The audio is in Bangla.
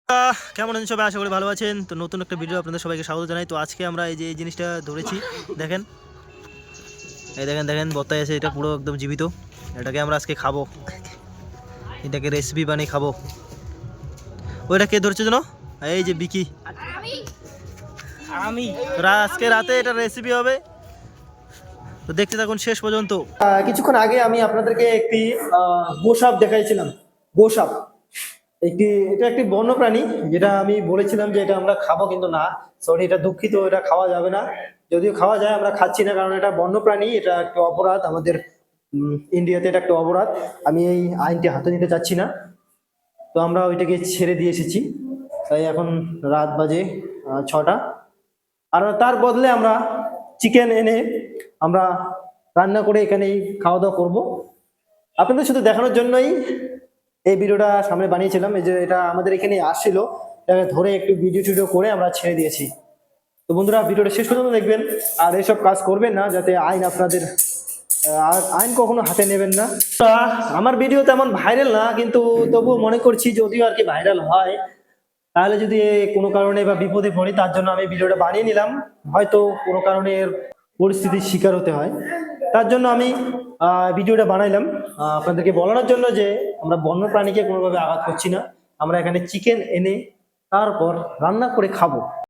কেমন আছেন সবাই? আশা করি ভালো আছেন। তো নতুন একটা ভিডিও আপনাদের সবাইকে স্বাগত জানাই। তো আজকে আমরা এই যে এই জিনিসটা ধরেছি, দেখেন, এই দেখেন দেখেন বত্তায় আছে, এটা পুরো একদম জীবিত। এটাকে আমরা আজকে খাবো, এটাকে রেসিপি বানিয়ে খাবো। ওইটা কে ধরছে যেন? এই যে বিকি। আমি আজকে রাতে এটা রেসিপি হবে, তো দেখতে থাকুন শেষ পর্যন্ত। কিছুক্ষণ আগে আমি আপনাদেরকে একটি গোসাপ দেখাইছিলাম। গোসাপ এটা একটি বন্য প্রাণী, যেটা আমি বলেছিলাম যে এটা আমরা খাবো, কিন্তু না, সরি, এটা দুঃখিত, এটা খাওয়া যাবে না। যদিও খাওয়া যায়, আমরা খাচ্ছি না, কারণ এটা বন্য প্রাণী, এটা একটা অপরাধ আমাদের ইন্ডিয়াতে, এটা একটা অপরাধ। আমি এই আইনটি হাতে নিতে চাচ্ছি না। তো আমরা ওইটাকে ছেড়ে দিয়ে এসেছি, তাই এখন রাত বাজে 6টা। আর তার বদলে আমরা চিকেন এনে আমরা রান্না করে এখানেই খাওয়া দাওয়া করবো। আপনাদের শুধু দেখানোর জন্যই এই ভিডিওটা সামনে বানিয়েছিলাম। এই যে এটা আমাদের এখানে আসছিল, এটাকে ধরে একটু ভিডিও টিডিও করে আমরা ছেড়ে দিয়েছি। তো বন্ধুরা, ভিডিওটা শেষ পর্যন্ত দেখবেন, আর এসব কাজ করবেন না, যাতে আইন আপনাদের আইন কখনো হাতে নেবেন না। আমার ভিডিও তেমন ভাইরাল না, কিন্তু তবুও মনে করছি যদিও আর কি ভাইরাল হয়, তাহলে যদি কোনো কারণে বা বিপদে পড়ি, তার জন্য আমি ভিডিওটা বানিয়ে নিলাম। হয়তো কোনো কারণে পরিস্থিতির শিকার হতে হয়, তার জন্য আমি ভিডিওটা বানাইলাম আপনাদেরকে বলানোর জন্য যে আমরা বন্য প্রাণীকে কোনোভাবে আঘাত করছি না। আমরা এখানে চিকেন এনে তারপর রান্না করে খাবো।